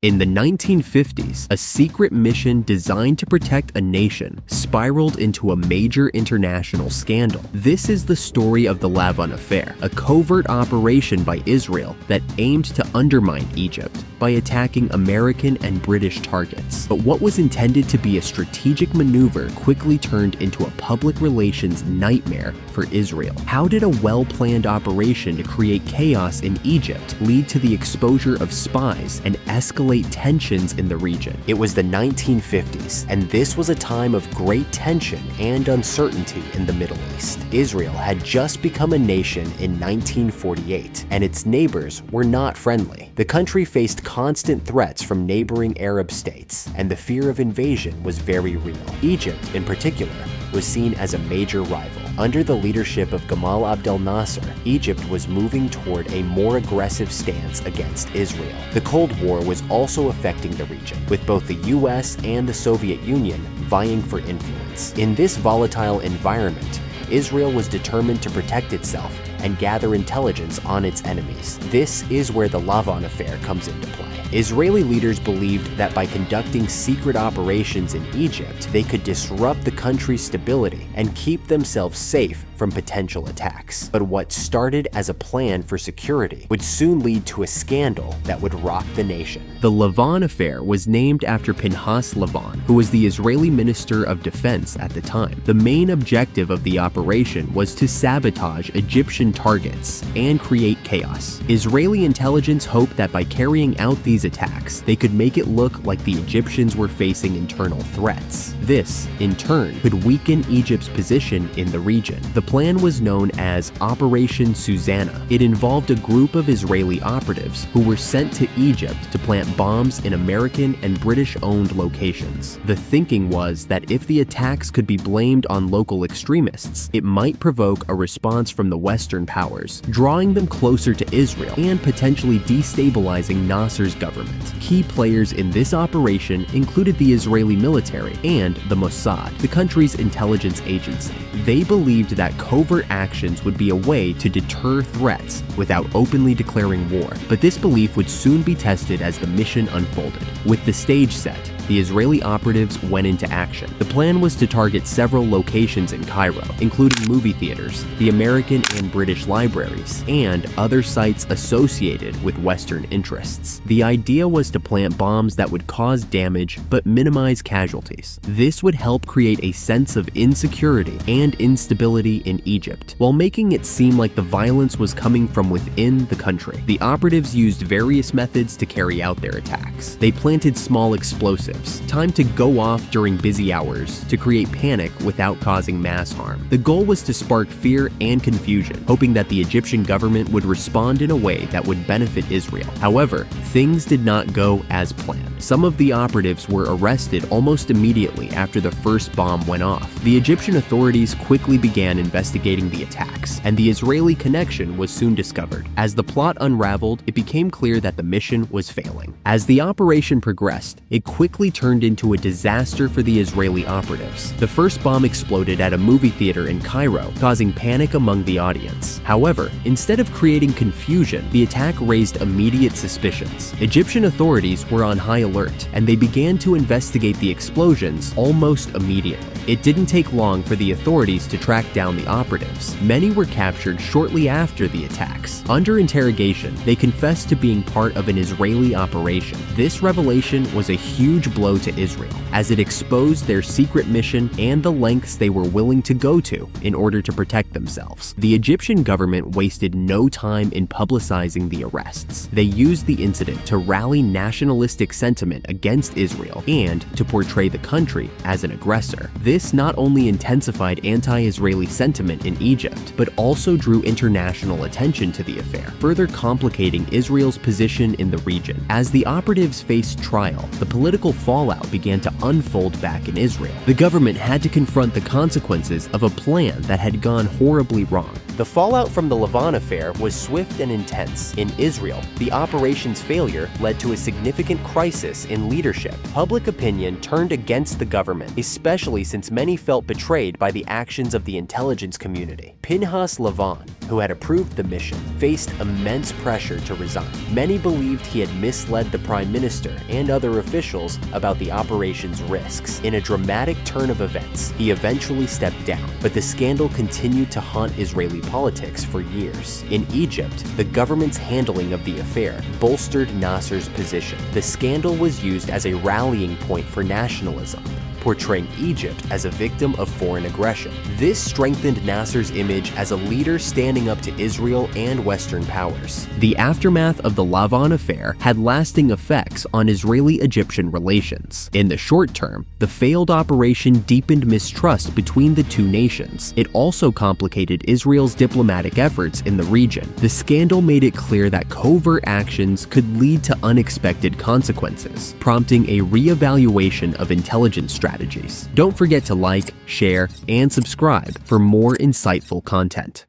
In the 1950s, a secret mission designed to protect a nation spiraled into a major international scandal. This is the story of the Lavon Affair, a covert operation by Israel that aimed to undermine Egypt by attacking American and British targets. But what was intended to be a strategic maneuver quickly turned into a public relations nightmare for Israel. How did a well-planned operation to create chaos in Egypt lead to the exposure of spies and escalate tensions in the region? It was the 1950s, and this was a time of great tension and uncertainty in the Middle East. Israel had just become a nation in 1948, and its neighbors were not friendly. The country faced constant threats from neighboring Arab states, and the fear of invasion was very real. Egypt, in particular, was seen as a major rival. Under the leadership of Gamal Abdel Nasser, Egypt was moving toward a more aggressive stance against Israel. The Cold War was also affecting the region, with both the US and the Soviet Union vying for influence. In this volatile environment, Israel was determined to protect itself and gather intelligence on its enemies. This is where the Lavon Affair comes into play. Israeli leaders believed that by conducting secret operations in Egypt, they could disrupt the country's stability and keep themselves safe from potential attacks. But what started as a plan for security would soon lead to a scandal that would rock the nation. The Lavon Affair was named after Pinhas Lavon, who was the Israeli Minister of Defense at the time. The main objective of the operation was to sabotage Egyptian targets and create chaos. Israeli intelligence hoped that by carrying out these attacks, they could make it look like the Egyptians were facing internal threats. This, in turn, could weaken Egypt's position in the region. The plan was known as Operation Susanna. It involved a group of Israeli operatives who were sent to Egypt to plant bombs in American and British-owned locations. The thinking was that if the attacks could be blamed on local extremists, it might provoke a response from the Western powers, drawing them closer to Israel and potentially destabilizing Nasser's government. Key players in this operation included the Israeli military and the Mossad, the country's intelligence agency. They believed that covert actions would be a way to deter threats without openly declaring war, but this belief would soon be tested as the mission unfolded. With the stage set, the Israeli operatives went into action. The plan was to target several locations in Cairo, including movie theaters, the American and British libraries, and other sites associated with Western interests. The idea was to plant bombs that would cause damage but minimize casualties. This would help create a sense of insecurity and instability in Egypt, while making it seem like the violence was coming from within the country. The operatives used various methods to carry out their attacks. They planted small explosives, timed to go off during busy hours to create panic without causing mass harm. The goal was to spark fear and confusion, hoping that the Egyptian government would respond in a way that would benefit Israel. However, things did not go as planned. Some of the operatives were arrested almost immediately after the first bomb went off. The Egyptian authorities quickly began investigating the attacks, and the Israeli connection was soon discovered. As the plot unraveled, it became clear that the mission was failing. As the operation progressed, it quickly turned into a disaster for the Israeli operatives. The first bomb exploded at a movie theater in Cairo, causing panic among the audience. However, instead of creating confusion, the attack raised immediate suspicions. Egyptian authorities were on high alert, and they began to investigate the explosions almost immediately. It didn't take long for the authorities to track down the operatives. Many were captured shortly after the attacks. Under interrogation, they confessed to being part of an Israeli operation. This revelation was a huge blow to Israel, as it exposed their secret mission and the lengths they were willing to go to in order to protect themselves. The Egyptian government wasted no time in publicizing the arrests. They used the incident to rally nationalistic sentiment against Israel and to portray the country as an aggressor. This not only intensified anti-Israeli sentiment in Egypt, but also drew international attention to the affair, further complicating Israel's position in the region. As the operatives faced trial, the political fallout began to unfold back in Israel. The government had to confront the consequences of a plan that had gone horribly wrong. The fallout from the Lavon Affair was swift and intense. In Israel, the operation's failure led to a significant crisis in leadership. Public opinion turned against the government, especially since many felt betrayed by the actions of the intelligence community. Pinhas Lavon, who had approved the mission, faced immense pressure to resign. Many believed he had misled the prime minister and other officials about the operation's risks. In a dramatic turn of events, he eventually stepped down, but the scandal continued to haunt Israeli politics for years. In Egypt, the government's handling of the affair bolstered Nasser's position. The scandal was used as a rallying point for nationalism, portraying Egypt as a victim of foreign aggression. This strengthened Nasser's image as a leader standing up to Israel and Western powers. The aftermath of the Lavon Affair had lasting effects on Israeli-Egyptian relations. In the short term, the failed operation deepened mistrust between the two nations. It also complicated Israel's diplomatic efforts in the region. The scandal made it clear that covert actions could lead to unexpected consequences, prompting a re-evaluation of intelligence strategies. Don't forget to like, share, and subscribe for more insightful content.